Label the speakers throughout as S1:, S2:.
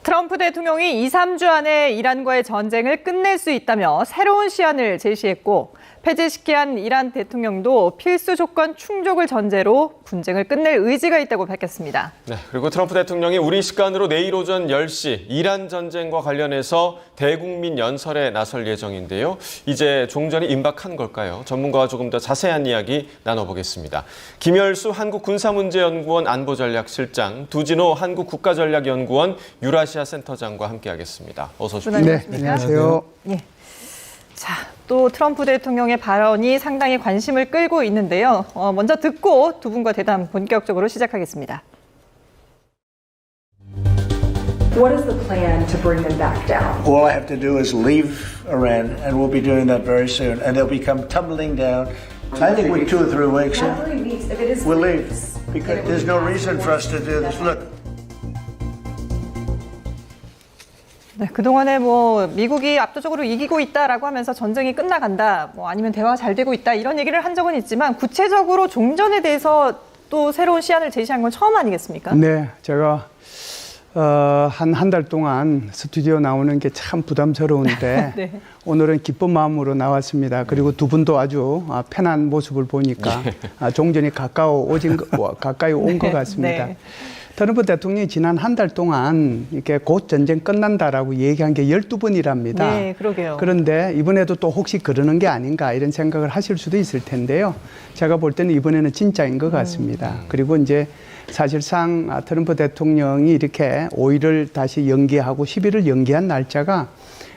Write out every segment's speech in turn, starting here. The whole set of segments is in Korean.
S1: 트럼프 대통령이 2, 3주 안에 이란과의 전쟁을 끝낼 수 있다며 새로운 시한을 제시했고 페제시키안 이란 대통령도 필수 조건 충족을 전제로 분쟁을 끝낼 의지가 있다고 밝혔습니다.
S2: 네, 그리고 트럼프 대통령이 우리 시간으로 내일 오전 10시 이란 전쟁과 관련해서 대국민 연설에 나설 예정인데요. 이제 종전이 임박한 걸까요? 전문가와 조금 더 자세한 이야기 나눠보겠습니다. 김열수 한국군사문제연구원 안보전략실장, 두진호 한국국가전략연구원 유라시아 센터장과 함께하겠습니다. 어서 오십시오.
S3: 네, 안녕하세요.
S1: 예. 자, 또 트럼프 대통령의 발언이 상당히 관심을 끌고 있는데요. 먼저 듣고 두 분과 대담 본격적으로 시작하겠습니다.
S4: What is the plan to bring them back down?
S5: All I have to do is leave Iran, and we'll be doing that very soon, and they'll become tumbling down. I think with 2 or 3 weeks,
S4: Not 3 weeks. If it is
S5: we'll leave,
S4: weeks,
S5: because there's no reason for us to do this. Look.
S1: 네, 그동안에 미국이 압도적으로 이기고 있다라고 하면서 전쟁이 끝나간다, 아니면 대화가 잘 되고 있다 이런 얘기를 한 적은 있지만 구체적으로 종전에 대해서 또 새로운 시한을 제시한 건 처음 아니겠습니까?
S3: 네, 제가 한 달 동안 스튜디오 나오는 게 참 부담스러운데
S1: 네.
S3: 오늘은 기쁜 마음으로 나왔습니다. 그리고 두 분도 아주 편한 모습을 보니까 종전이 가까이 온 것 같습니다.
S1: 네.
S3: 트럼프 대통령이 지난 한 달 동안 이렇게 곧 전쟁 끝난다라고 얘기한 게 12번이랍니다.
S1: 네, 그러게요.
S3: 그런데 이번에도 또 혹시 그러는 게 아닌가 이런 생각을 하실 수도 있을 텐데요. 제가 볼 때는 이번에는 진짜인 것 같습니다. 그리고 이제 사실상 트럼프 대통령이 이렇게 5일을 다시 연기하고 10일을 연기한 날짜가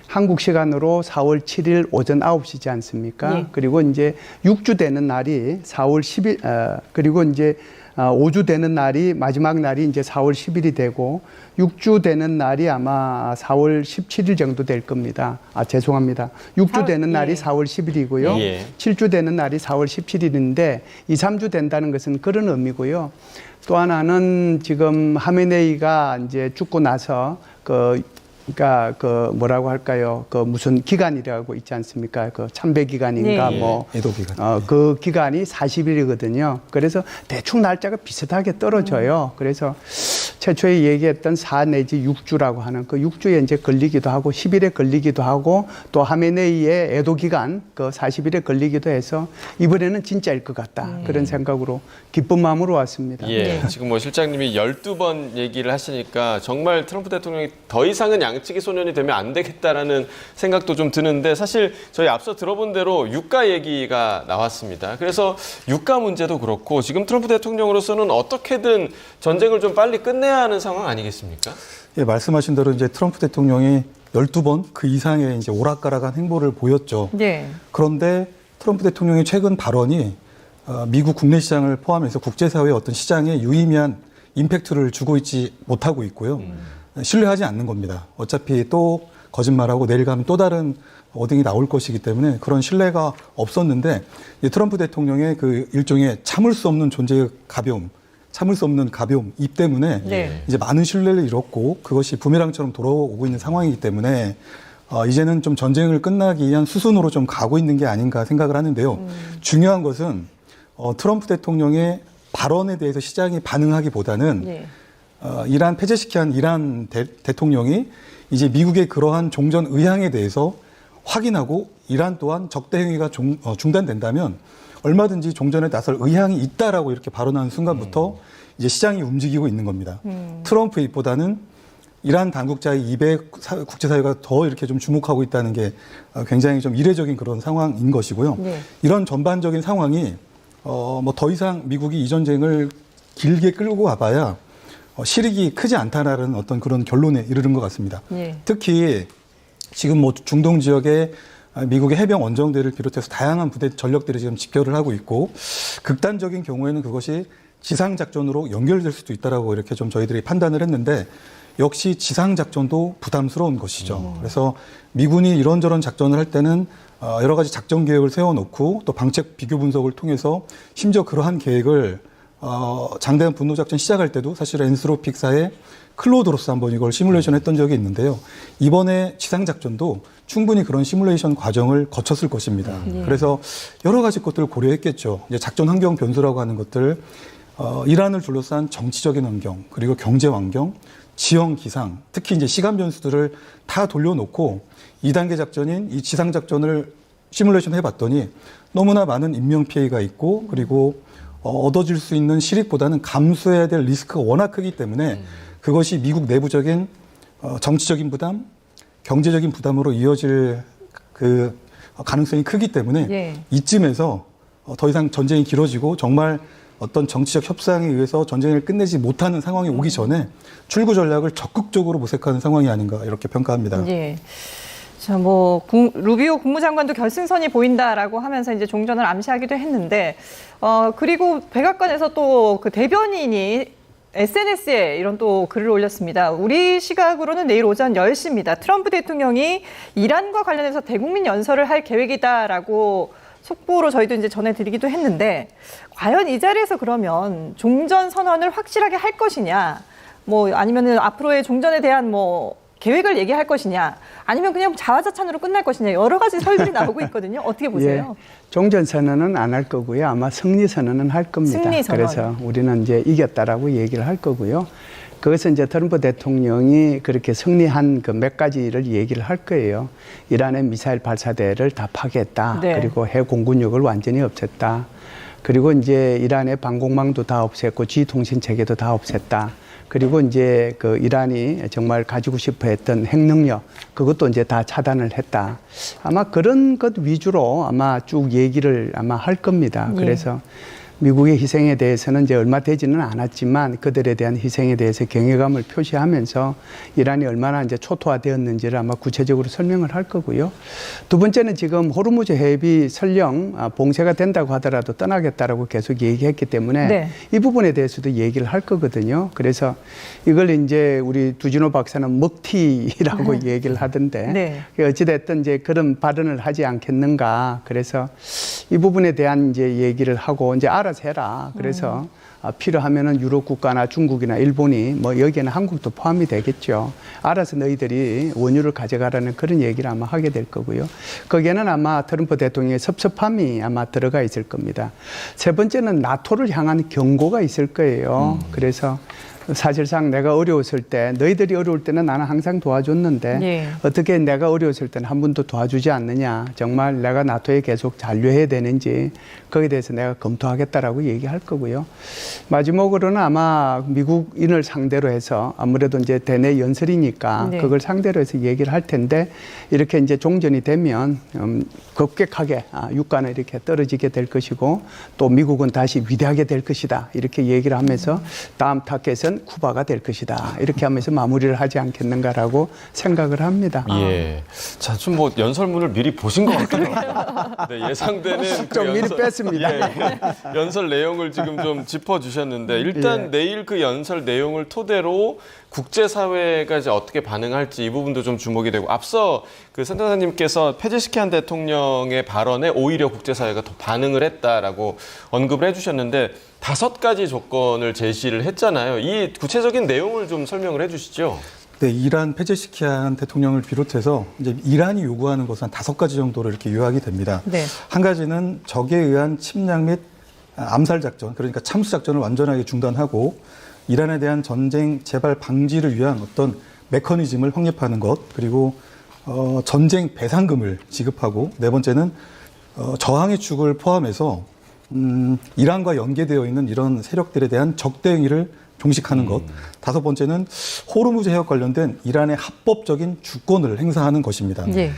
S3: 한국 시간으로 4월 7일 오전 9시지 않습니까?
S1: 네.
S3: 그리고 이제 6주 되는 날이 4월 10일, 그리고 이제 5주 되는 날이 마지막 날이 이제 4월 10일이 되고 6주 되는 날이 아마 4월 17일 정도 될 겁니다. 죄송합니다. 6주 되는 날이 4월 10일이고요.
S2: 예.
S3: 7주 되는 날이 4월 17일인데 2, 3주 된다는 것은 그런 의미고요. 또 하나는 지금 하메네이가 이제 죽고 나서 그러니까 뭐라고 할까요? 무슨 기간이라고 있지 않습니까? 참배 기간인가
S1: 네.
S3: 애도 기간. 그 기간이 40일이거든요. 그래서 대충 날짜가 비슷하게 떨어져요. 그래서 최초에 얘기했던 4 내지 6주라고 하는 그 6주에 이제 걸리기도 하고 10일에 걸리기도 하고 또 하메네이의 애도 기간 40일에 걸리기도 해서 이번에는 진짜일 것 같다. 그런 생각으로 기쁜 마음으로 왔습니다.
S2: 예, 지금 실장님이 12번 얘기를 하시니까 정말 트럼프 대통령이 더 이상은 양측의 소년이 되면 안 되겠다라는 생각도 좀 드는데 사실 저희 앞서 들어본 대로 유가 얘기가 나왔습니다. 그래서 유가 문제도 그렇고 지금 트럼프 대통령으로서는 어떻게든 전쟁을 좀 빨리 끝내야 하는 상황 아니겠습니까?
S6: 예, 말씀하신 대로 이제 트럼프 대통령이 12번 그 이상의 이제 오락가락한 행보를 보였죠.
S1: 네.
S6: 그런데 트럼프 대통령의 최근 발언이 미국 국내 시장을 포함해서 국제사회의 어떤 시장에 유의미한 임팩트를 주고 있지 못하고 있고요. 신뢰하지 않는 겁니다. 어차피 또 거짓말하고 내일 가면 또 다른 어딩이 나올 것이기 때문에 그런 신뢰가 없었는데 트럼프 대통령의 그 일종의 참을 수 없는 존재의 가벼움, 참을 수 없는 가벼움, 입 때문에
S1: 네.
S6: 이제 많은 신뢰를 잃었고 그것이 부메랑처럼 돌아오고 있는 상황이기 때문에 이제는 좀 전쟁을 끝나기 위한 수순으로 좀 가고 있는 게 아닌가 생각을 하는데요. 중요한 것은 트럼프 대통령의 발언에 대해서 시장이 반응하기보다는
S1: 네.
S6: 이란 페제시키안 이란 대통령이 이제 미국의 그러한 종전 의향에 대해서 확인하고 이란 또한 적대 행위가 중단된다면 얼마든지 종전에 나설 의향이 있다라고 이렇게 발언하는 순간부터 이제 시장이 움직이고 있는 겁니다. 트럼프 입보다는 이란 당국자의 입에 국제사회가 더 이렇게 좀 주목하고 있다는 게 굉장히 좀 이례적인 그런 상황인 것이고요.
S1: 네.
S6: 이런 전반적인 상황이 더 이상 미국이 이 전쟁을 길게 끌고 가봐야 실익이 크지 않다라는 어떤 그런 결론에 이르는 것 같습니다.
S1: 네.
S6: 특히 지금 중동 지역에 미국의 해병 원정대를 비롯해서 다양한 부대 전력들이 지금 집결을 하고 있고 극단적인 경우에는 그것이 지상작전으로 연결될 수도 있다라고 이렇게 좀 저희들이 판단을 했는데 역시 지상작전도 부담스러운 것이죠. 그래서 미군이 이런저런 작전을 할 때는 여러 가지 작전 계획을 세워놓고 또 방책 비교 분석을 통해서 심지어 그러한 계획을 장대한 분노작전 시작할 때도 사실 엔스로픽사의 클로드로스 한번 이걸 시뮬레이션 했던 적이 있는데요. 이번에 지상작전도 충분히 그런 시뮬레이션 과정을 거쳤을 것입니다. 그래서 여러 가지 것들을 고려했겠죠. 이제 작전 환경 변수라고 하는 것들, 이란을 둘러싼 정치적인 환경, 그리고 경제 환경, 지형 기상, 특히 이제 시간 변수들을 다 돌려놓고 2단계 작전인 이 지상 작전을 시뮬레이션 해봤더니 너무나 많은 인명 피해가 있고 그리고 얻어질 수 있는 실익보다는 감수해야 될 리스크가 워낙 크기 때문에 그것이 미국 내부적인 정치적인 부담, 경제적인 부담으로 이어질 그 가능성이 크기 때문에
S1: 예.
S6: 이쯤에서 더 이상 전쟁이 길어지고 정말 어떤 정치적 협상에 의해서 전쟁을 끝내지 못하는 상황이 오기 전에 출구 전략을 적극적으로 모색하는 상황이 아닌가 이렇게 평가합니다.
S1: 예. 자, 뭐 루비오 국무장관도 결승선이 보인다라고 하면서 이제 종전을 암시하기도 했는데, 그리고 백악관에서 또 그 대변인이 SNS에 이런 또 글을 올렸습니다. 우리 시각으로는 내일 오전 10시입니다. 트럼프 대통령이 이란과 관련해서 대국민 연설을 할 계획이다라고 속보로 저희도 이제 전해드리기도 했는데, 과연 이 자리에서 그러면 종전 선언을 확실하게 할 것이냐, 뭐 아니면은 앞으로의 종전에 대한 뭐 계획을 얘기할 것이냐, 아니면 그냥 자화자찬으로 끝날 것이냐, 여러 가지 설들이 나오고 있거든요. 어떻게 보세요?
S3: 예, 종전 선언은 안 할 거고요. 아마 승리 선언은 할 겁니다.
S1: 승리 선언.
S3: 그래서 우리는 이제 이겼다라고 얘기를 할 거고요. 그것은 이제 트럼프 대통령이 그렇게 승리한 그 몇 가지를 얘기를 할 거예요. 이란의 미사일 발사대를 다 파괴했다.
S1: 네.
S3: 그리고 해 공군력을 완전히 없앴다. 그리고 이제 이란의 방공망도 다 없앴고 지통신 체계도 다 없앴다. 그리고 이제 그 이란이 정말 가지고 싶어 했던 핵능력, 그것도 이제 다 차단을 했다. 아마 그런 것 위주로 아마 쭉 얘기를 아마 할 겁니다.
S1: 예.
S3: 그래서 미국의 희생에 대해서는 이제 얼마 되지는 않았지만 그들에 대한 희생에 대해서 경외감을 표시하면서 이란이 얼마나 이제 초토화되었는지를 아마 구체적으로 설명을 할 거고요. 두 번째는 지금 호르무즈 해협이 설령 봉쇄가 된다고 하더라도 떠나겠다라고 계속 얘기했기 때문에
S1: 네.
S3: 이 부분에 대해서도 얘기를 할 거거든요. 그래서 이걸 이제 우리 두진호 박사는 먹튀라고 얘기를 하던데
S1: 네.
S3: 어찌됐든 이제 그런 발언을 하지 않겠는가. 그래서 이 부분에 대한 이제 얘기를 하고 이제 알아서 해라. 그래서 필요하면은 유럽 국가나 중국이나 일본이 뭐 여기에는 한국도 포함이 되겠죠. 알아서 너희들이 원유를 가져가라는 그런 얘기를 아마 하게 될 거고요. 거기에는 아마 트럼프 대통령의 섭섭함이 아마 들어가 있을 겁니다. 세 번째는 나토를 향한 경고가 있을 거예요. 그래서 사실상 내가 어려웠을 때, 너희들이 어려울 때는 나는 항상 도와줬는데
S1: 예.
S3: 어떻게 내가 어려웠을 때는 한 번도 도와주지 않느냐, 정말 내가 나토에 계속 잔류해야 되는지 거기에 대해서 내가 검토하겠다라고 얘기할 거고요. 마지막으로는 아마 미국인을 상대로 해서 아무래도 이제 대내 연설이니까
S1: 네.
S3: 그걸 상대로 해서 얘기를 할 텐데, 이렇게 이제 종전이 되면 급격하게 유가는 이렇게 떨어지게 될 것이고 또 미국은 다시 위대하게 될 것이다, 이렇게 얘기를 하면서 다음 타겟은 쿠바가 될 것이다, 이렇게 하면서 마무리를 하지 않겠는가라고 생각을 합니다.
S2: 예. 자, 좀 뭐 연설문을 미리 보신 것 같아요. 네, 예상되는 그
S3: 좀 미리 뺐습니다.
S2: 예, 연설 내용을 지금 좀 짚어주셨는데, 일단
S3: 예.
S2: 내일 그 연설 내용을 토대로 국제사회가 이제 어떻게 반응할지 이 부분도 좀 주목이 되고, 앞서 그 센터장님께서 페제시키안 대통령의 발언에 오히려 국제사회가 더 반응을 했다라고 언급을 해주셨는데, 5가지 조건을 제시를 했잖아요. 이 구체적인 내용을 좀 설명을 해주시죠.
S6: 네, 이란 페제시키안 대통령을 비롯해서 이제 이란이 요구하는 것은 한 5가지 정도로 이렇게 요약이 됩니다.
S1: 네.
S6: 한 가지는 적에 의한 침략 및 암살 작전, 그러니까 참수 작전을 완전하게 중단하고 이란에 대한 전쟁 재발 방지를 위한 어떤 메커니즘을 확립하는 것, 그리고 전쟁 배상금을 지급하고, 네 번째는 저항의 축을 포함해서 이란과 연계되어 있는 이런 세력들에 대한 적대행위를 종식하는 것, 5번째는 호르무즈 해협 관련된 이란의 합법적인 주권을 행사하는 것입니다.
S1: 예.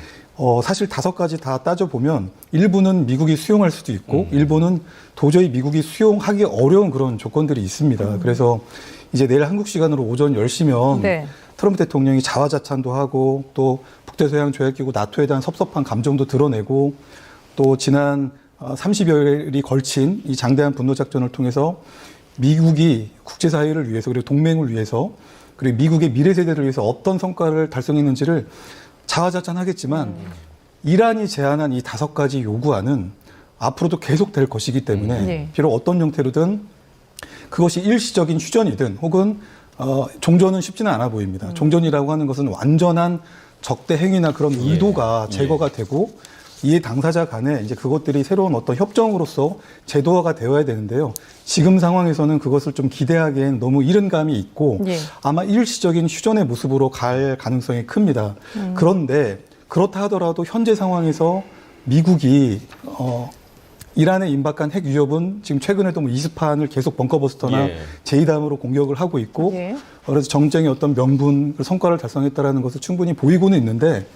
S6: 사실 5가지 다 따져보면 일부는 미국이 수용할 수도 있고 일부는 도저히 미국이 수용하기 어려운 그런 조건들이 있습니다. 그래서 이제 내일 한국 시간으로 오전 10시면
S1: 네.
S6: 트럼프 대통령이 자화자찬도 하고 또 북대서양 조약기구 나토에 대한 섭섭한 감정도 드러내고, 또 지난 30여일이 걸친 이 장대한 분노작전을 통해서 미국이 국제사회를 위해서, 그리고 동맹을 위해서, 그리고 미국의 미래 세대를 위해서 어떤 성과를 달성했는지를 자화자찬하겠지만 이란이 제안한 이 5가지 요구안은 앞으로도 계속될 것이기 때문에
S1: 네.
S6: 비록 어떤 형태로든 그것이 일시적인 휴전이든 혹은 종전은 쉽지는 않아 보입니다. 종전이라고 하는 것은 완전한 적대 행위나 그런 의도가 제거가 되고 이해 당사자 간에 이제 그것들이 새로운 어떤 협정으로서 제도화가 되어야 되는데요. 지금 상황에서는 그것을 좀 기대하기엔 너무 이른 감이 있고
S1: 예.
S6: 아마 일시적인 휴전의 모습으로 갈 가능성이 큽니다. 그런데 그렇다 하더라도 현재 상황에서 미국이 이란에 임박한 핵 위협은 지금 최근에도 뭐 이스파한을 계속 벙커버스터나
S2: 예.
S6: 제이담으로 공격을 하고 있고
S1: 예.
S6: 그래서 정쟁의 어떤 명분, 성과를 달성했다라는 것을 충분히 보이고는 있는데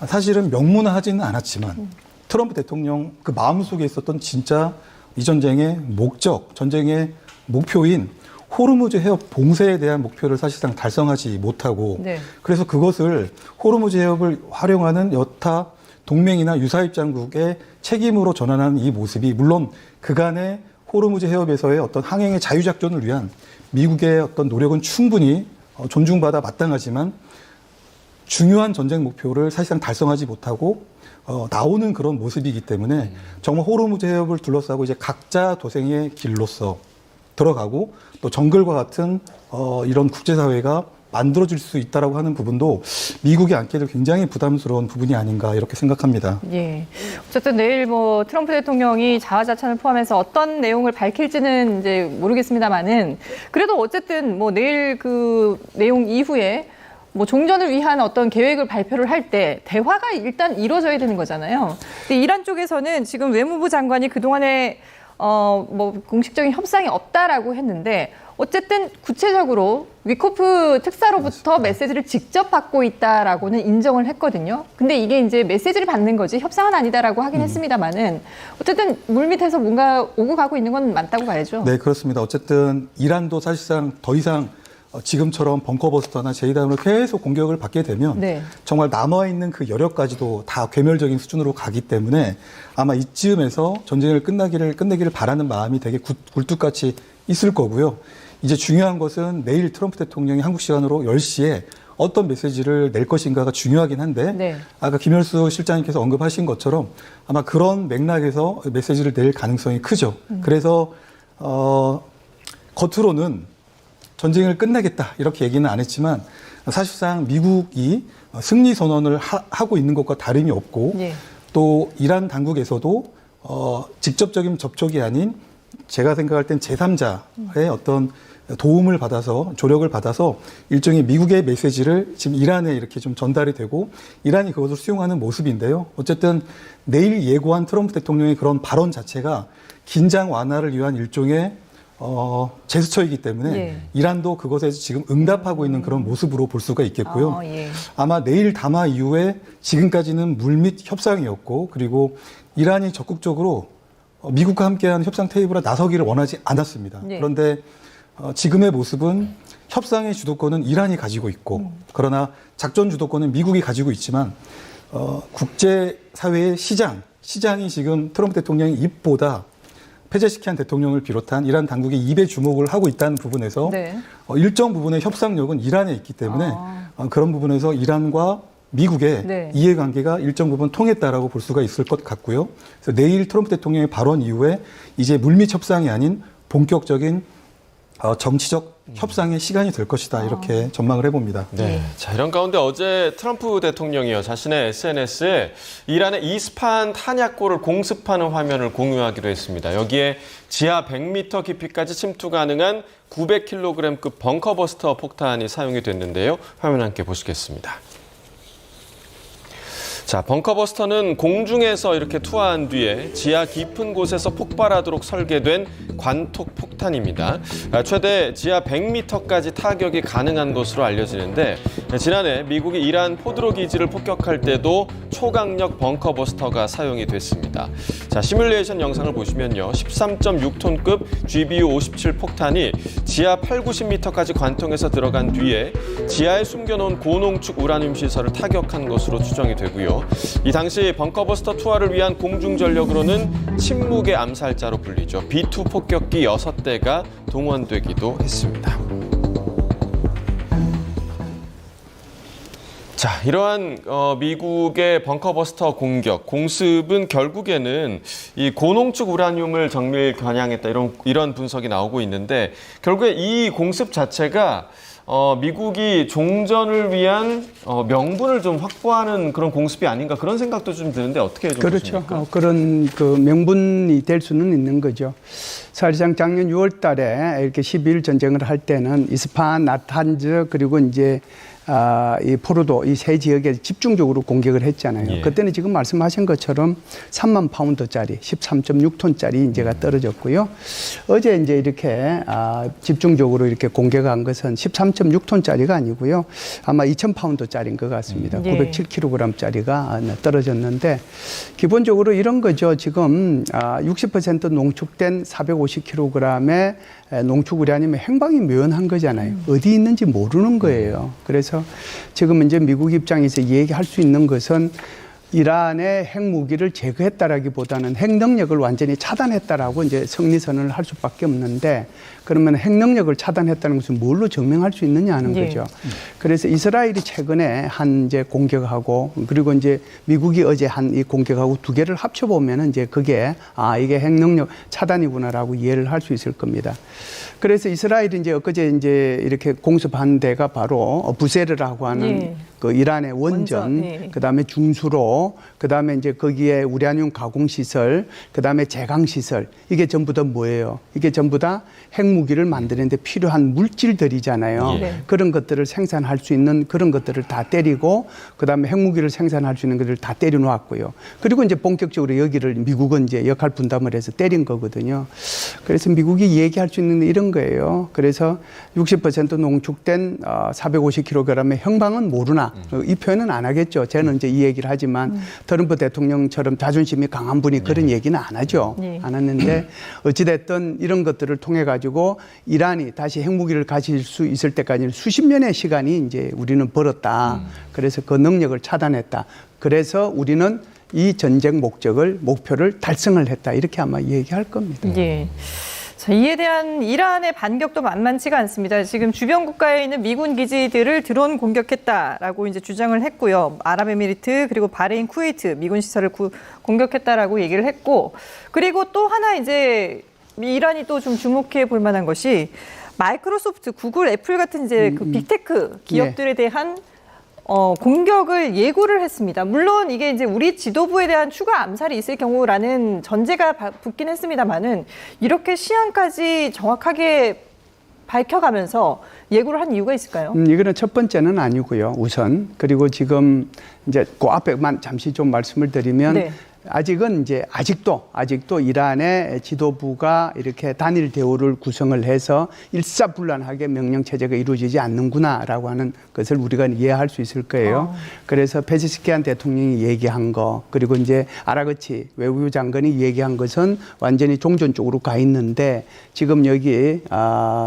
S6: 사실은 명문화하지는 않았지만 트럼프 대통령 그 마음속에 있었던 진짜 이 전쟁의 목적, 전쟁의 목표인 호르무즈 해협 봉쇄에 대한 목표를 사실상 달성하지 못하고
S1: 네.
S6: 그래서 그것을 호르무즈 해협을 활용하는 여타 동맹이나 유사 입장국의 책임으로 전환하는 이 모습이 물론 그간의 호르무즈 해협에서의 어떤 항행의 자유작전을 위한 미국의 어떤 노력은 충분히 존중받아 마땅하지만 중요한 전쟁 목표를 사실상 달성하지 못하고 나오는 그런 모습이기 때문에 정말 호르무즈 해협을 둘러싸고 이제 각자 도생의 길로서 들어가고 또 정글과 같은 이런 국제사회가 만들어질 수 있다라고 하는 부분도 미국이 안게 될 굉장히 부담스러운 부분이 아닌가 이렇게 생각합니다.
S1: 예. 어쨌든 내일 뭐 트럼프 대통령이 자화자찬을 포함해서 어떤 내용을 밝힐지는 이제 모르겠습니다만은 그래도 어쨌든 뭐 내일 그 내용 이후에 뭐 종전을 위한 어떤 계획을 발표를 할 때 대화가 일단 이루어져야 되는 거잖아요. 근데 이란 쪽에서는 지금 외무부 장관이 그동안에 뭐 공식적인 협상이 없다라고 했는데 어쨌든 구체적으로 위코프 특사로부터 메시지를 직접 받고 있다라고는 인정을 했거든요. 근데 이게 이제 메시지를 받는 거지 협상은 아니다라고 하긴 했습니다만은 어쨌든 물밑에서 뭔가 오고 가고 있는 건 맞다고 봐야죠.
S6: 네, 그렇습니다. 어쨌든 이란도 사실상 더 이상 지금처럼 벙커버스터나 제이담으로 계속 공격을 받게 되면
S1: 네.
S6: 정말 남아있는 그 여력까지도 다 괴멸적인 수준으로 가기 때문에 아마 이쯤에서 전쟁을 끝내기를 바라는 마음이 되게 굴뚝같이 있을 거고요. 이제 중요한 것은 내일 트럼프 대통령이 한국 시간으로 10시에 어떤 메시지를 낼 것인가가 중요하긴 한데
S1: 네.
S6: 아까 김열수 실장님께서 언급하신 것처럼 아마 그런 맥락에서 메시지를 낼 가능성이 크죠. 그래서 겉으로는 전쟁을 끝내겠다 이렇게 얘기는 안 했지만 사실상 미국이 승리 선언을 하고 있는 것과 다름이 없고
S1: 예.
S6: 또 이란 당국에서도 직접적인 접촉이 아닌 제가 생각할 땐 제3자의 어떤 도움을 받아서 조력을 받아서 일종의 미국의 메시지를 지금 이란에 이렇게 좀 전달이 되고 이란이 그것을 수용하는 모습인데요. 어쨌든 내일 예고한 트럼프 대통령의 그런 발언 자체가 긴장 완화를 위한 일종의 제스처이기 때문에
S1: 예.
S6: 이란도 그것에 지금 응답하고 있는 그런 모습으로 볼 수가 있겠고요.
S1: 예.
S6: 아마 내일 담화 이후에 지금까지는 물밑 협상이었고 그리고 이란이 적극적으로 미국과 함께하는 협상 테이블에 나서기를 원하지 않았습니다.
S1: 예.
S6: 그런데 지금의 모습은 협상의 주도권은 이란이 가지고 있고 그러나 작전 주도권은 미국이 가지고 있지만 국제사회의 시장이 지금 트럼프 대통령의 입보다 페제시키안 대통령을 비롯한 이란 당국이 입에 주목을 하고 있다는 부분에서
S1: 네.
S6: 일정 부분의 협상력은 이란에 있기 때문에 그런 부분에서 이란과 미국의
S1: 네.
S6: 이해관계가 일정 부분 통했다라고 볼 수가 있을 것 같고요. 그래서 내일 트럼프 대통령의 발언 이후에 이제 물밑 협상이 아닌 본격적인 정치적 협상의 시간이 될 것이다 이렇게 전망을 해봅니다.
S2: 네. 자, 이런 가운데 어제 트럼프 대통령이요 자신의 SNS에 이란의 이스파한 탄약고를 공습하는 화면을 공유하기로 했습니다. 여기에 지하 100m 깊이까지 침투 가능한 900kg급 벙커버스터 폭탄이 사용이 됐는데요. 화면 함께 보시겠습니다. 자, 벙커버스터는 공중에서 이렇게 투하한 뒤에 지하 깊은 곳에서 폭발하도록 설계된 관톡 폭탄입니다. 최대 지하 100m까지 타격이 가능한 것으로 알려지는데 지난해 미국이 이란 포드로 기지를 폭격할 때도 초강력 벙커버스터가 사용이 됐습니다. 자, 시뮬레이션 영상을 보시면요. 13.6톤급 GBU-57 폭탄이 지하 8, 90m까지 관통해서 들어간 뒤에 지하에 숨겨놓은 고농축 우라늄 시설을 타격한 것으로 추정이 되고요. 이 당시 벙커버스터 투하를 위한 공중 전력으로는 침묵의 암살자로 불리죠. B-2 폭격기 6대가 동원되기도 했습니다. 자, 이러한 미국의 벙커버스터 공격, 공습은 결국에는 이 고농축 우라늄을 정밀 겨냥했다 이런 분석이 나오고 있는데 결국에 이 공습 자체가 미국이 종전을 위한 명분을 좀 확보하는 그런 공습이 아닌가 그런 생각도 좀 드는데 어떻게 좀
S3: 그렇죠.
S2: 보십니까?
S3: 그런 그 명분이 될 수는 있는 거죠. 사실상 작년 6월 달에 이렇게 12일 전쟁을 할 때는 이스파한, 나탄즈 그리고 이제 이 포르도 이 세 지역에 집중적으로 공격을 했잖아요.
S2: 예.
S3: 그때는 지금 말씀하신 것처럼 3만 파운드짜리 13.6톤짜리 인재가 떨어졌고요. 어제 이제 이렇게 집중적으로 이렇게 공격한 것은 13.6톤짜리가 아니고요. 아마 2,000 파운드짜리인 것 같습니다.
S1: 예.
S3: 907kg짜리가 떨어졌는데 기본적으로 이런 거죠. 지금 60% 농축된 450kg의 농축 우라늄의 행방이 묘연한 거잖아요. 어디 있는지 모르는 거예요. 그래서 지금 이제 미국 입장에서 얘기할 수 있는 것은 이란의 핵무기를 제거했다라기보다는 핵능력을 완전히 차단했다라고 이제 승리선언을 할 수밖에 없는데 그러면 핵능력을 차단했다는 것은 뭘로 증명할 수 있느냐 하는
S1: 예.
S3: 거죠. 그래서 이스라엘이 최근에 한 이제 공격하고 그리고 이제 미국이 어제 한 이 공격하고 두 개를 합쳐보면은 이제 그게 이게 핵능력 차단이구나라고 이해를 할 수 있을 겁니다. 그래서 이스라엘이 이제 엊그제 이제 이렇게 공습한 데가 바로 부세르라고 하는
S1: 예.
S3: 그 이란의 원전,
S1: 예.
S3: 그다음에 중수로, 그다음에 이제 거기에 우라늄 가공 시설, 그다음에 제강 시설. 이게 전부 다 뭐예요? 이게 전부 다 핵무기를 만드는데 필요한 물질들이잖아요.
S2: 예.
S3: 그런 것들을 생산할 수 있는 그런 것들을 다 때리고 그다음에 핵무기를 생산할 수 있는 것들을 다 때려 놓았고요. 그리고 이제 본격적으로 여기를 미국은 이제 역할 분담을 해서 때린 거거든요. 그래서 미국이 얘기할 수 있는 이런 거예요. 그래서 60% 농축된 450kg의 형방은 모르나 이 표현은 안 하겠죠. 저는 이제 이 얘기를 하지만 트럼프 대통령처럼 자존심이 강한 분이 그런 얘기는 안 하죠.
S1: 네.
S3: 안 했는데 어찌됐든 이런 것들을 통해 가지고 이란이 다시 핵무기를 가질 수 있을 때까지는 수십 년의 시간이 이제 우리는 벌었다. 그래서 그 능력을 차단했다. 그래서 우리는 이 전쟁 목표를 달성을 했다. 이렇게 아마 얘기할 겁니다.
S1: 예. 자, 이에 대한 이란의 반격도 만만치가 않습니다. 지금 주변 국가에 있는 미군 기지들을 드론 공격했다라고 이제 주장을 했고요. 아랍에미리트 그리고 바레인, 쿠웨이트 미군 시설을 공격했다라고 얘기를 했고, 그리고 또 하나 이제 이란이 또 좀 주목해 볼 만한 것이 마이크로소프트, 구글, 애플 같은 이제 그 빅테크 기업들에 대한 공격을 예고를 했습니다. 물론 이게 이제 우리 지도부에 대한 추가 암살이 있을 경우라는 전제가 붙긴 했습니다만은 이렇게 시한까지 정확하게 밝혀가면서 예고를 한 이유가 있을까요?
S3: 이거는 첫 번째는 아니고요. 우선 그리고 지금 이제 그 앞에만 잠시 좀 말씀을 드리면.
S1: 네.
S3: 아직도 이란의 지도부가 이렇게 단일 대우를 구성을 해서 일사불란하게 명령 체제가 이루어지지 않는구나라고 하는 것을 우리가 이해할 수 있을 거예요. 그래서 페제스키안 대통령이 얘기한 거, 그리고 이제 아라그치 외교부 장관이 얘기한 것은 완전히 종전 쪽으로 가 있는데 지금 여기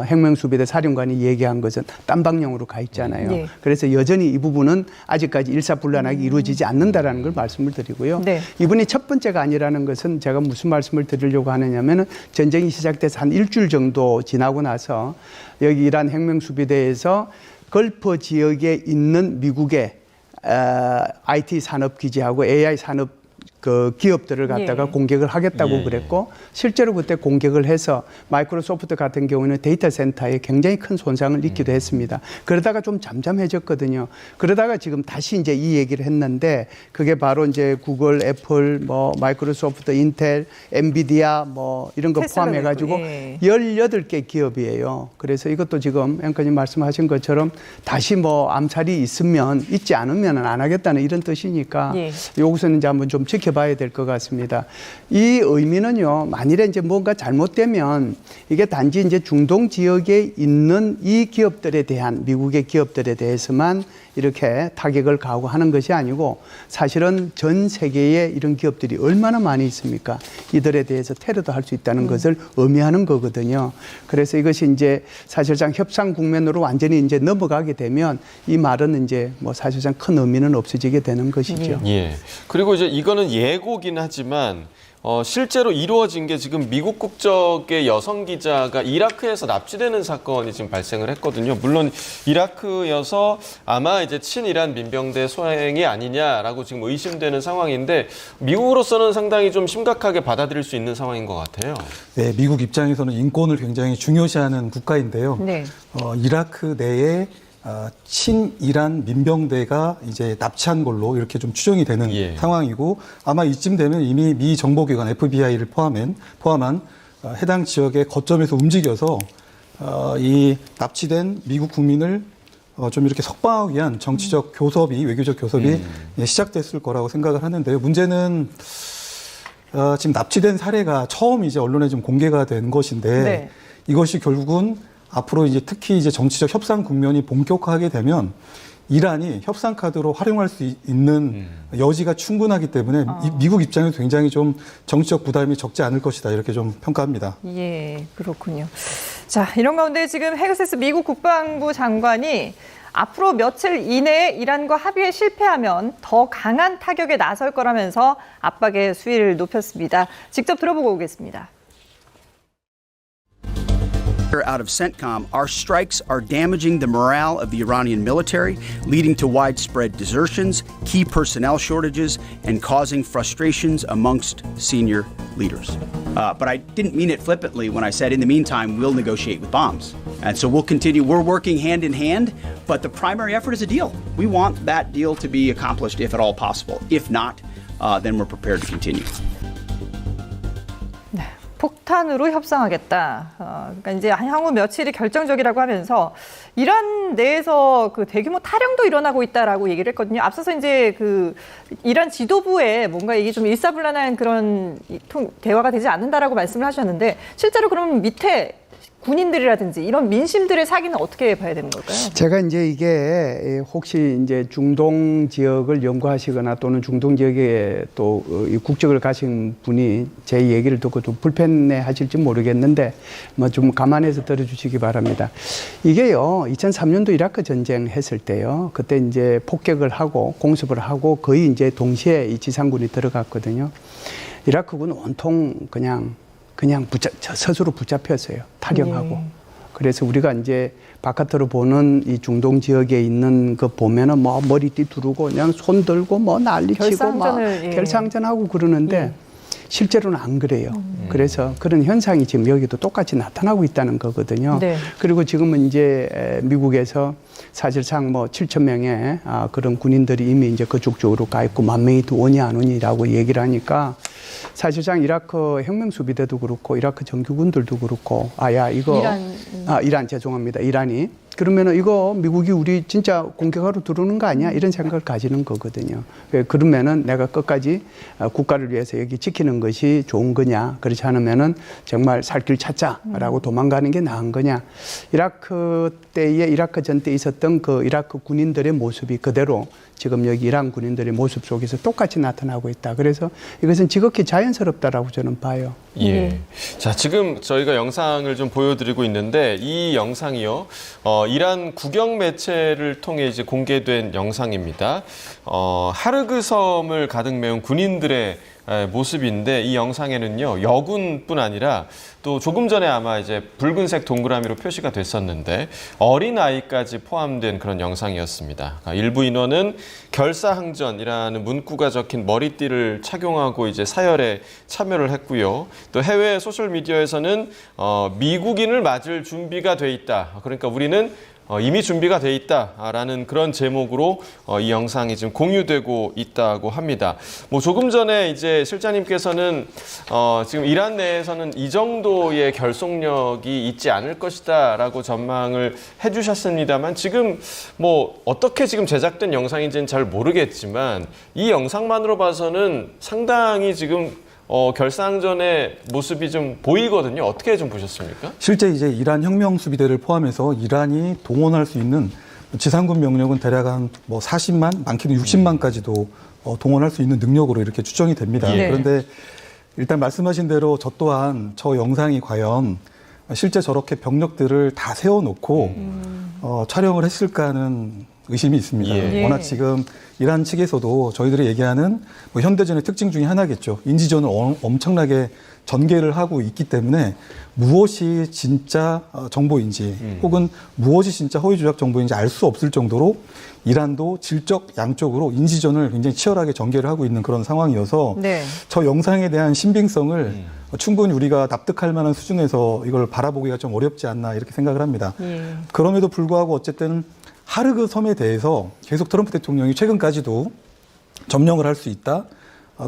S3: 핵명수비대 사령관이 얘기한 것은 딴 방향으로 가 있잖아요.
S1: 네.
S3: 그래서 여전히 이 부분은 아직까지 일사불란하게 이루어지지 않는다라는 걸 말씀을 드리고요.
S1: 네.
S3: 이분이 첫 번째가 아니라는 것은 제가 무슨 말씀을 드리려고 하느냐면은 전쟁이 시작돼서 한 일주일 정도 지나고 나서 여기 이란 핵명수비대에서 걸프 지역에 있는 미국의 IT 산업 기지하고 AI 산업 그 기업들을 갖다가
S1: 예.
S3: 공격을 하겠다고 그랬고 실제로 그때 공격을 해서 마이크로소프트 같은 경우는 데이터 센터에 굉장히 큰 손상을 입기도 했습니다. 그러다가 좀 잠잠해졌거든요. 그러다가 지금 다시 이제 이 얘기를 했는데 그게 바로 이제 구글, 애플, 뭐 마이크로소프트, 인텔, 엔비디아 뭐 이런 거 포함해 가지고
S1: 예.
S3: 18개 기업이에요. 그래서 이것도 지금 앵커님 말씀하신 것처럼 다시 뭐 암살이 있지 않으면 안 하겠다는 이런 뜻이니까
S1: 예.
S3: 여기서는 이제 한번 좀 지켜봐야 될 것 같습니다. 이 의미는요, 만일에 이제 뭔가 잘못되면 이게 단지 이제 중동 지역에 있는 이 기업들에 대한 미국의 기업들에 대해서만 이렇게 타격을 가하고 하는 것이 아니고 사실은 전 세계에 이런 기업들이 얼마나 많이 있습니까? 이들에 대해서 테러도 할 수 있다는 것을 의미하는 거거든요. 그래서 이것이 이제 사실상 협상 국면으로 완전히 이제 넘어가게 되면 이 말은 이제 뭐 사실상 큰 의미는 없어지게 되는 것이죠.
S2: 예. 그리고 이제 이거는 예고긴 하지만 실제로 이루어진 게 지금 미국 국적의 여성 기자가 이라크에서 납치되는 사건이 지금 발생을 했거든요. 물론 이라크여서 아마 이제 친이란 민병대 소행이 아니냐라고 지금 의심되는 상황인데 미국으로서는 상당히 좀 심각하게 받아들일 수 있는 상황인 것 같아요.
S6: 네, 미국 입장에서는 인권을 굉장히 중요시하는 국가인데요.
S1: 네.
S6: 이라크 내에 친이란 민병대가 이제 납치한 걸로 이렇게 좀 추정이 되는
S2: 예.
S6: 상황이고 아마 이쯤 되면 이미 미 정보기관 FBI를 포함한 해당 지역의 거점에서 움직여서 이 납치된 미국 국민을 좀 이렇게 석방하기 위한 정치적 교섭이 외교적 교섭이 시작됐을 거라고 생각을 하는데요. 문제는 지금 납치된 사례가 처음 이제 언론에 좀 공개가 된 것인데
S1: 네. 이것이
S6: 결국은 앞으로 이제 특히 이제 정치적 협상 국면이 본격화하게 되면 이란이 협상 카드로 활용할 수 있는 여지가 충분하기 때문에 미국 입장에서 굉장히 좀 정치적 부담이 적지 않을 것이다 이렇게 좀 평가합니다.
S1: 예, 그렇군요. 자, 이런 가운데 지금 헤그세스 미국 국방부 장관이 앞으로 며칠 이내에 이란과 합의에 실패하면 더 강한 타격에 나설 거라면서 압박의 수위를 높였습니다. 직접 들어보고 오겠습니다.
S7: Out of CENTCOM, our strikes are damaging the morale of the Iranian military, leading to widespread desertions, key personnel shortages, and causing frustrations amongst senior leaders. But I didn't mean it flippantly when I said, in the meantime, we'll negotiate with bombs. And so we'll continue. We're working hand in hand, but the primary effort is a deal. We want that deal to be accomplished if at all possible. If not, then we're prepared to continue.
S1: 폭탄으로 협상하겠다. 그러니까 이제 향후 며칠이 결정적이라고 하면서 이란 내에서 그 대규모 탈영도 일어나고 있다라고 얘기를 했거든요. 앞서서 이제 그 이란 지도부에 뭔가 이게 좀 일사불란한 그런 대화가 되지 않는다라고 말씀을 하셨는데 실제로 그럼 밑에 군인들이라든지 이런 민심들의 사기는 어떻게 봐야 되는 걸까요?
S3: 제가 이제 이게 혹시 이제 중동 지역을 연구하시거나 또는 중동 지역에 또 국적을 가신 분이 제 얘기를 듣고 좀 불편해 하실지 모르겠는데 뭐 좀 감안해서 들어주시기 바랍니다. 이게요, 2003년도 이라크 전쟁 했을 때요, 그때 이제 폭격을 하고 공습을 하고 거의 이제 동시에 이 지상군이 들어갔거든요. 이라크군 온통 그냥 스스로 붙잡혔어요. 탈영하고. 그래서 우리가 이제 바깥으로 보는 이 중동 지역에 있는 거 보면은 뭐 머리띠 두르고 그냥 손 들고 뭐 난리치고 막 결상전하고 그러는데 실제로는 안 그래요. 그래서 그런 현상이 지금 여기도 똑같이 나타나고 있다는 거거든요.
S1: 네.
S3: 그리고 지금은 이제 미국에서 사실상 뭐 7천 명의 그런 군인들이 이미 이제 그쪽 쪽으로 가 있고 10,000명이 또 오니 안 오니라고 얘기를 하니까 사실상 이라크 혁명수비대도 그렇고 이라크 정규군들도 그렇고 이란 죄송합니다. 이란이 그러면은 이거 미국이 우리 진짜 공격하러 들어오는 거 아니야? 이런 생각을 가지는 거거든요. 그러면은 내가 끝까지 국가를 위해서 여기 지키는 것이 좋은 거냐? 그렇지 않으면은 정말 살 길 찾자라고 도망가는 게 나은 거냐? 이라크 전 때 있었던 그 이라크 군인들의 모습이 그대로 지금 여기 이란 군인들의 모습 속에서 똑같이 나타나고 있다. 그래서 이것은 지극히 자연스럽다라고 저는 봐요.
S2: 예. 자, 지금 저희가 영상을 좀 보여드리고 있는데 이 영상이요, 이란 국영 매체를 통해 이제 공개된 영상입니다. 하르그 섬을 가득 메운 군인들의 모습인데 이 영상에는요, 여군뿐 아니라 또 조금 전에 아마 이제 붉은색 동그라미로 표시가 됐었는데 어린 아이까지 포함된 그런 영상이었습니다. 일부 인원은 결사항전이라는 문구가 적힌 머리띠를 착용하고 이제 사열에 참여를 했고요. 또 해외 소셜 미디어에서는 미국인을 맞을 준비가 돼 있다. 그러니까 우리는 이미 준비가 돼 있다라는 그런 제목으로 이 영상이 지금 공유되고 있다고 합니다. 뭐 조금 전에 이제 실장님께서는 지금 이란 내에서는 이 정도의 결속력이 있지 않을 것이다라고 전망을 해주셨습니다만 지금 뭐 어떻게 지금 제작된 영상인지는 잘 모르겠지만 이 영상만으로 봐서는 상당히 지금 결사항전의 모습이 좀 보이거든요. 어떻게 좀 보셨습니까?
S6: 실제 이제 이란 혁명수비대를 포함해서 이란이 동원할 수 있는 지상군 병력은 대략 한 뭐 40만, 많게는 60만까지도 동원할 수 있는 능력으로 이렇게 추정이 됩니다.
S1: 예.
S6: 그런데 일단 말씀하신 대로 저 또한 저 영상이 과연 실제 저렇게 병력들을 다 세워놓고 촬영을 했을까는 의심이 있습니다.
S2: 예.
S6: 워낙 지금 이란 측에서도 저희들이 얘기하는 뭐 현대전의 특징 중에 하나겠죠. 인지전을 엄청나게 전개를 하고 있기 때문에 무엇이 진짜 정보인지 혹은 무엇이 진짜 허위 조작 정보인지 알 수 없을 정도로 이란도 질적 양쪽으로 인지전을 굉장히 치열하게 전개를 하고 있는 그런 상황이어서
S1: 네.
S6: 저 영상에 대한 신빙성을 충분히 우리가 납득할 만한 수준에서 이걸 바라보기가 좀 어렵지 않나 이렇게 생각을 합니다. 그럼에도 불구하고 어쨌든 하르그 섬에 대해서 계속 트럼프 대통령이 최근까지도 점령을 할 수 있다.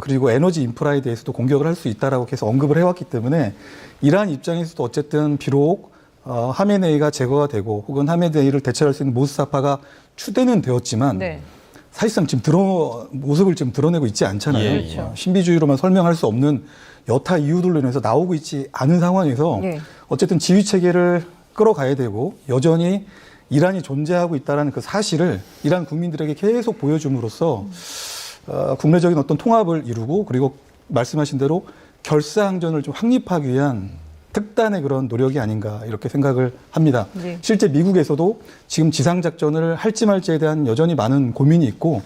S6: 그리고 에너지 인프라에 대해서도 공격을 할 수 있다라고 계속 언급을 해왔기 때문에 이란 입장에서도 어쨌든 비록 하메네이가 제거가 되고 혹은 하메네이를 대체할 수 있는 모스타파가 추대는 되었지만
S1: 네.
S6: 사실상 지금 모습을 지금 드러내고 있지 않잖아요.
S2: 예,
S1: 그렇죠.
S6: 신비주의로만 설명할 수 없는 여타 이유들로 인해서 나오고 있지 않은 상황에서
S1: 예.
S6: 어쨌든 지휘 체계를 끌어가야 되고 여전히 이란이 존재하고 있다는 그 사실을 이란 국민들에게 계속 보여줌으로써 국내적인 어떤 통합을 이루고 그리고 말씀하신 대로 결사항전을 좀 확립하기 위한 특단의 그런 노력이 아닌가 이렇게 생각을 합니다.
S1: 네.
S6: 실제 미국에서도 지금 지상작전을 할지 말지에 대한 여전히 많은 고민이 있고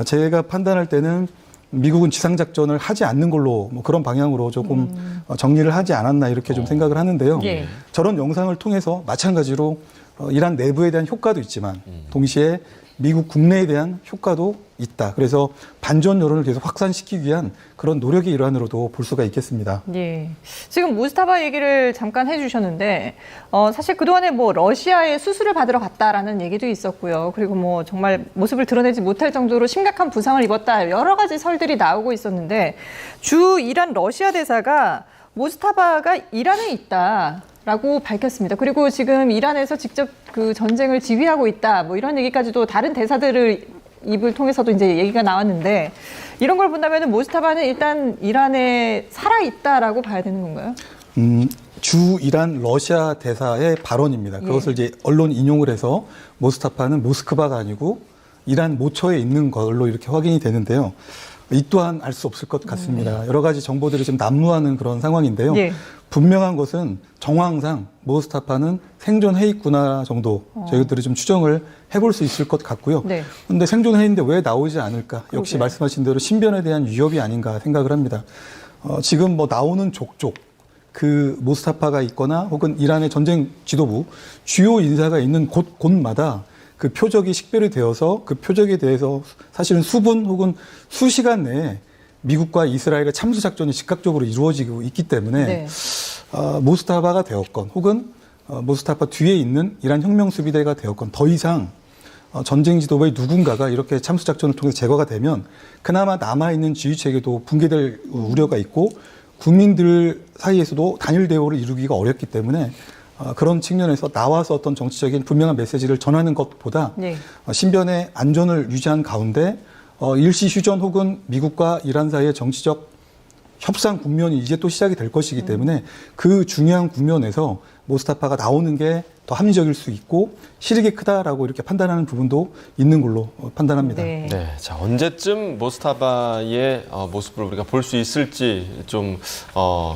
S6: 제가 판단할 때는 미국은 지상작전을 하지 않는 걸로 뭐 그런 방향으로 조금 정리를 하지 않았나 이렇게 좀 생각을 하는데요.
S1: 예.
S6: 저런 영상을 통해서 마찬가지로 이란 내부에 대한 효과도 있지만 동시에 미국 국내에 대한 효과도 있다. 그래서 반전 여론을 계속 확산시키기 위한 그런 노력의 일환으로도 볼 수가 있겠습니다.
S1: 예. 지금 무스타바 얘기를 잠깐 해주셨는데, 사실 그동안에 뭐 러시아에 수술을 받으러 갔다라는 얘기도 있었고요. 그리고 뭐 정말 모습을 드러내지 못할 정도로 심각한 부상을 입었다. 여러 가지 설들이 나오고 있었는데, 주 이란 러시아 대사가 무스타바가 이란에 있다. 라고 밝혔습니다. 그리고 지금 이란에서 직접 그 전쟁을 지휘하고 있다. 뭐 이런 얘기까지도 다른 대사들을 입을 통해서도 이제 얘기가 나왔는데 이런 걸 본다면 무스타바는 일단 이란에 살아있다라고 봐야 되는 건가요?
S6: 주 이란 러시아 대사의 발언입니다. 그것을 이제 언론 인용을 해서 모스타파는 모스크바가 아니고 이란 모처에 있는 걸로 이렇게 확인이 되는데요. 이 또한 알 수 없을 것 같습니다. 여러 가지 정보들이 좀 난무하는 그런 상황인데요.
S1: 예.
S6: 분명한 것은 정황상 모스타파는 생존해 있구나 정도 저희들이 좀 추정을 해볼 수 있을 것 같고요.
S1: 네.
S6: 그런데 생존해 있는데 왜 나오지 않을까? 역시
S1: 그러게요.
S6: 말씀하신 대로 신변에 대한 위협이 아닌가 생각을 합니다. 지금 뭐 나오는 족족 그 모스타파가 있거나 혹은 이란의 전쟁 지도부 주요 인사가 있는 곳마다 그 표적이 식별이 되어서 그 표적에 대해서 사실은 수분 혹은 수시간 내에 미국과 이스라엘의 참수 작전이 즉각적으로 이루어지고 있기 때문에
S1: 네.
S6: 모스타바가 되었건 혹은 모스타파 뒤에 있는 이란 혁명수비대가 되었건 더 이상 전쟁 지도부의 누군가가 이렇게 참수 작전을 통해서 제거가 되면 그나마 남아있는 지휘 체계도 붕괴될 우려가 있고 국민들 사이에서도 단일 대우를 이루기가 어렵기 때문에 그런 측면에서 나와서 어떤 정치적인 분명한 메시지를 전하는 것보다
S1: 네.
S6: 신변의 안전을 유지한 가운데 일시 휴전 혹은 미국과 이란 사이의 정치적 협상 국면이 이제 또 시작이 될 것이기 때문에 그 중요한 국면에서 모스타파가 나오는 게 더 합리적일 수 있고 실익이 크다라고 이렇게 판단하는 부분도 있는 걸로 판단합니다.
S1: 네.
S2: 네, 자 언제쯤 모스타바의 모습을 우리가 볼 수 있을지 좀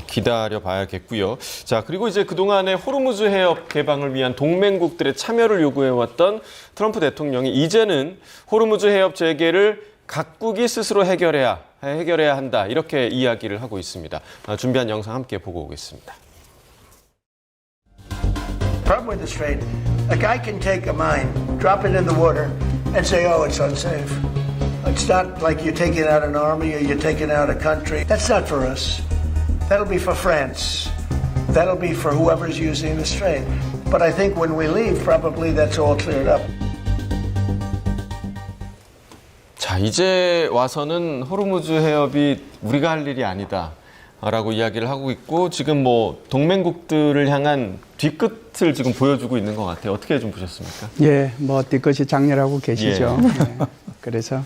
S2: 기다려 봐야겠고요. 자 그리고 이제 그동안의 호르무즈 해협 개방을 위한 동맹국들의 참여를 요구해왔던 트럼프 대통령이 이제는 호르무즈 해협 재개를 각국이 스스로 해결해야 한다 이렇게 이야기를 하고 있습니다. 준비한 영상 함께 보고 오겠습니다.
S5: Problem with the strait, a guy can take a mine, drop it in the water, and say, oh, it's unsafe. It's not like you're taking out an army or you're taking out a country. That's not for us. That'll be for France. That'll be for whoever's using the strait. But I think when we leave, probably that's all cleared up.
S2: 자, 이제 와서는 호르무즈 해협이 우리가 할 일이 아니다. 라고 이야기를 하고 있고 지금 뭐 동맹국들을 향한 뒤끝을 지금 보여주고 있는 것 같아요. 어떻게 좀 보셨습니까?
S3: 예, 뭐 뒤끝이 장렬하고 계시죠. 예. 그래서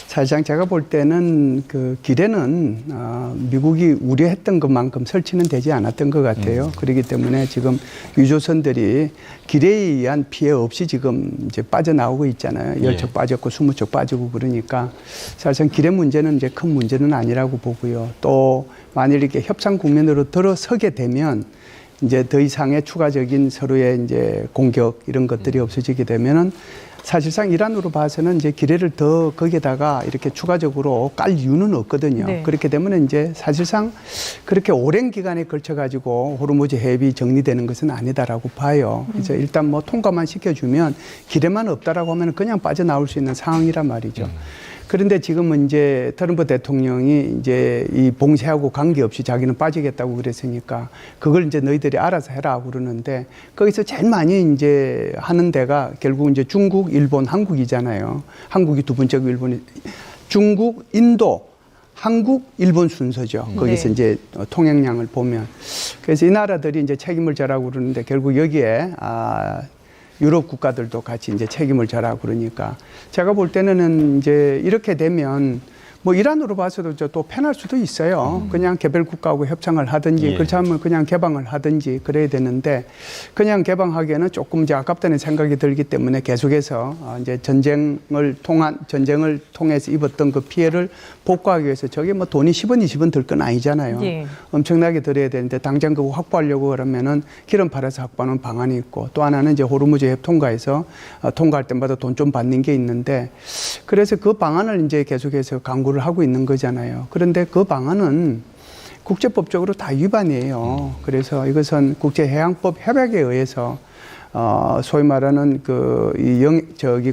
S3: 사실상 제가 볼 때는 그 기뢰는 미국이 우려했던 것만큼 설치는 되지 않았던 것 같아요. 그렇기 때문에 지금 유조선들이 기뢰에 의한 피해 없이 지금 이제 빠져나오고 있잖아요. 10척 빠졌고 20척 빠지고 그러니까 사실상 기뢰 문제는 이제 큰 문제는 아니라고 보고요. 또 만일 이렇게 협상 국면으로 들어서게 되면 이제 더 이상의 추가적인 서로의 이제 공격 이런 것들이 없어지게 되면은 사실상 이란으로 봐서는 이제 기뢰를 더 거기에다가 이렇게 추가적으로 깔 이유는 없거든요.
S1: 네.
S3: 그렇게 되면 이제 사실상 그렇게 오랜 기간에 걸쳐 가지고 호르무즈 해협이 정리되는 것은 아니다라고 봐요. 이제 일단 뭐 통과만 시켜주면 기뢰만 없다라고 하면 그냥 빠져나올 수 있는 상황이란 말이죠. 그런데 지금은 이제 트럼프 대통령이 이제 이 봉쇄하고 관계없이 자기는 빠지겠다고 그랬으니까 그걸 이제 너희들이 알아서 해라 그러는데 거기서 제일 많이 이제 하는 데가 결국 이제 중국, 일본, 한국이잖아요. 한국이 두 번째고 일본이 중국, 인도, 한국, 일본 순서죠. 거기서
S1: 네.
S3: 이제 통행량을 보면. 그래서 이 나라들이 이제 책임을 져라고 그러는데 결국 여기에 유럽 국가들도 같이 이제 책임을 져라 그러니까 제가 볼 때는 이제 이렇게 되면 뭐 이란으로 봐서도 또 편할 수도 있어요. 그냥 개별 국가하고 협상을 하든지
S2: 예.
S3: 그렇지 않으면 그냥 개방을 하든지 그래야 되는데 그냥 개방하기에는 조금 이제 아깝다는 생각이 들기 때문에 계속해서 이제 전쟁을 통해서 입었던 그 피해를 복구하기 위해서 저게 뭐 돈이 10원, 20원 들 건 아니잖아요.
S1: 예.
S3: 엄청나게 들어야 되는데 당장 그거 확보하려고 그러면은 기름 팔아서 확보하는 방안이 있고 또 하나는 이제 호르무즈 해협 통과해서 통과할 때마다 돈 좀 받는 게 있는데 그래서 그 방안을 이제 계속해서 강구를 하고 있는 거잖아요. 그런데 그 방안은 국제법적으로 다 위반이에요. 그래서 이것은 국제해양법 협약에 의해서 소위 말하는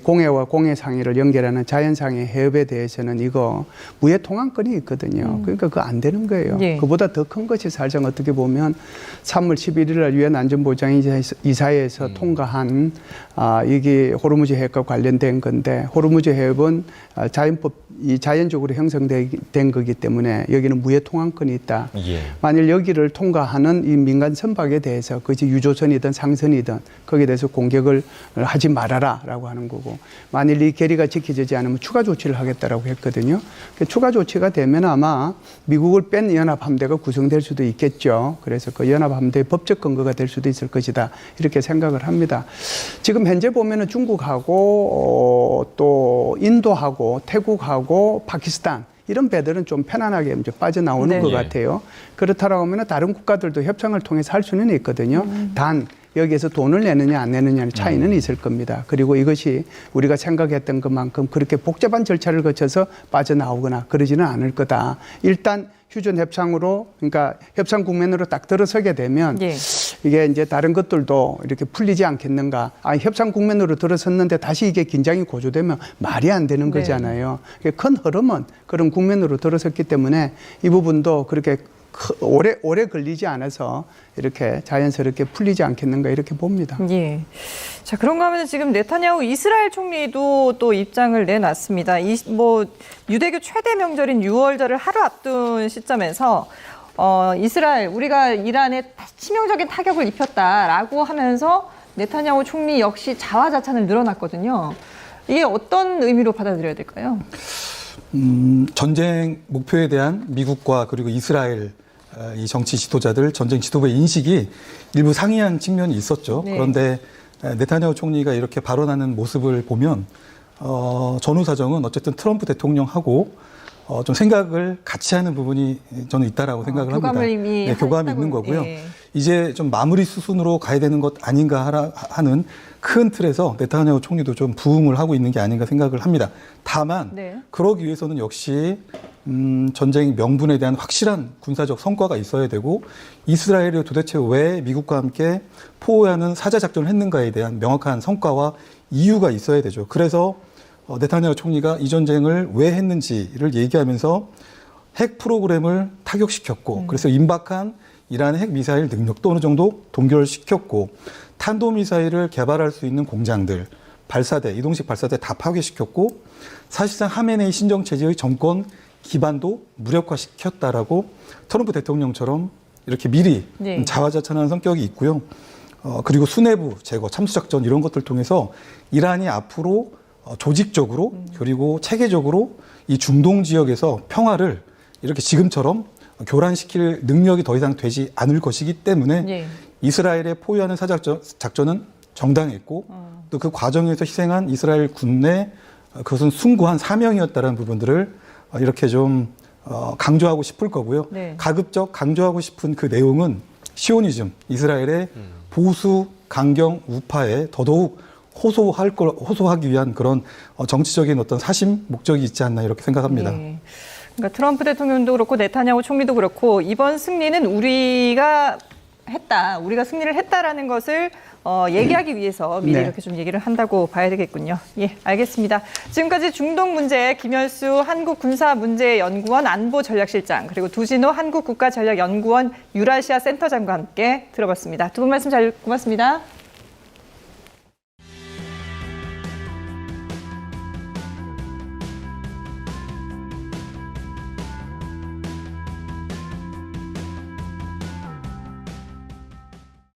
S3: 공해와 공해 상해를 연결하는 자연상해 해협에 대해서는 이거 무해 통항권이 있거든요. 그러니까 그거 안 되는 거예요.
S1: 예.
S3: 그보다 더 큰 것이 사실상 어떻게 보면 3월 11일 날 유엔 안전보장이사회에서 통과한 이게 호르무즈 해협과 관련된 건데 호르무즈 해협은 자연적으로 형성된 거기 때문에 여기는 무해 통항권이 있다.
S2: 예.
S3: 만일 여기를 통과하는 이 민간 선박에 대해서 그것이 유조선이든 상선이든 거기에 대해서 공격을 하지 말아라라고 하는 거고 만일 이 결의가 지켜지지 않으면 추가 조치를 하겠다라고 했거든요. 추가 조치가 되면 아마 미국을 뺀 연합함대가 구성될 수도 있겠죠. 그래서 그 연합함대의 법적 근거가 될 수도 있을 것이다 이렇게 생각을 합니다. 지금 현재 보면은 중국하고 또 인도하고 태국하고 파키스탄 이런 배들은 좀 편안하게 이제 빠져나오는
S1: 네.
S3: 것
S2: 예.
S3: 같아요. 그렇다라고 하면 다른 국가들도 협상을 통해서 할 수는 있거든요. 단 여기에서 돈을 내느냐 안 내느냐의 차이는 있을 겁니다. 그리고 이것이 우리가 생각했던 것만큼 그렇게 복잡한 절차를 거쳐서 빠져나오거나 그러지는 않을 거다. 일단 휴전 협상으로 그러니까 협상 국면으로 딱 들어서게 되면
S1: 예.
S3: 이게 이제 다른 것들도 이렇게 풀리지 않겠는가. 협상 국면으로 들어섰는데 다시 이게 긴장이 고조되면 말이 안 되는
S1: 네.
S3: 거잖아요. 큰 흐름은 그런 국면으로 들어섰기 때문에 이 부분도 그렇게 오래 걸리지 않아서 이렇게 자연스럽게 풀리지 않겠는가 이렇게 봅니다.
S1: 예. 자, 그런가 하면 지금 네타냐후 이스라엘 총리도 또 입장을 내놨습니다. 유대교 최대 명절인 6월절을 하루 앞둔 시점에서 이스라엘, 우리가 이란에 치명적인 타격을 입혔다라고 하면서 네타냐후 총리 역시 자화자찬을 늘어났거든요. 이게 어떤 의미로 받아들여야 될까요?
S6: 전쟁 목표에 대한 미국과 그리고 이스라엘 이 정치 지도자들, 전쟁 지도부의 인식이 일부 상이한 측면이 있었죠.
S1: 네.
S6: 그런데 네타냐후 총리가 이렇게 발언하는 모습을 보면 전후 사정은 어쨌든 트럼프 대통령하고 좀 생각을 같이 하는 부분이 저는 있다라고 생각을 합니다.
S1: 교감을 이미
S6: 네, 교감이
S1: 하셨다고,
S6: 있는 거고요.
S1: 예.
S6: 이제 좀 마무리 수순으로 가야 되는 것 아닌가 하는 큰 틀에서 네타냐후 총리도 좀 부응을 하고 있는 게 아닌가 생각을 합니다. 다만
S1: 네.
S6: 그러기 위해서는 역시 전쟁 명분에 대한 확실한 군사적 성과가 있어야 되고 이스라엘이 도대체 왜 미국과 함께 포위하는 사자 작전을 했는가에 대한 명확한 성과와 이유가 있어야 되죠. 그래서 네타냐후 총리가 이 전쟁을 왜 했는지를 얘기하면서 핵 프로그램을 타격시켰고 그래서 임박한 이란의 핵 미사일 능력도 어느 정도 동결시켰고 탄도미사일을 개발할 수 있는 공장들, 발사대, 이동식 발사대 다 파괴시켰고 사실상 하메네이 신정체제의 정권 기반도 무력화시켰다라고 트럼프 대통령처럼 이렇게 미리
S1: 네.
S6: 자화자찬하는 성격이 있고요. 그리고 수뇌부 제거, 참수작전 이런 것들 통해서 이란이 앞으로 조직적으로 그리고 체계적으로 이 중동 지역에서 평화를 이렇게 지금처럼 교란시킬 능력이 더 이상 되지 않을 것이기 때문에
S1: 예.
S6: 이스라엘의 포위하는 사작전은 정당했고 또 그 과정에서 희생한 이스라엘 군내 그것은 숭고한 사명이었다는 부분들을 이렇게 좀 강조하고 싶을 거고요.
S1: 네.
S6: 가급적 강조하고 싶은 그 내용은 시오니즘, 이스라엘의 보수 강경 우파에 더더욱 호소하기 위한 그런 정치적인 어떤 사심 목적이 있지 않나 이렇게 생각합니다.
S1: 네. 그러니까 트럼프 대통령도 그렇고 네타냐후 총리도 그렇고 이번 승리는 우리가 승리를 했다라는 것을 얘기하기 위해서 미리
S3: 네.
S1: 이렇게 좀 얘기를 한다고 봐야 되겠군요. 예, 알겠습니다. 지금까지 중동 문제 김열수 한국군사문제연구원 안보전략실장 그리고 두진호 한국국가전략연구원 유라시아 센터장과 함께 들어봤습니다. 두 분 말씀 잘 고맙습니다.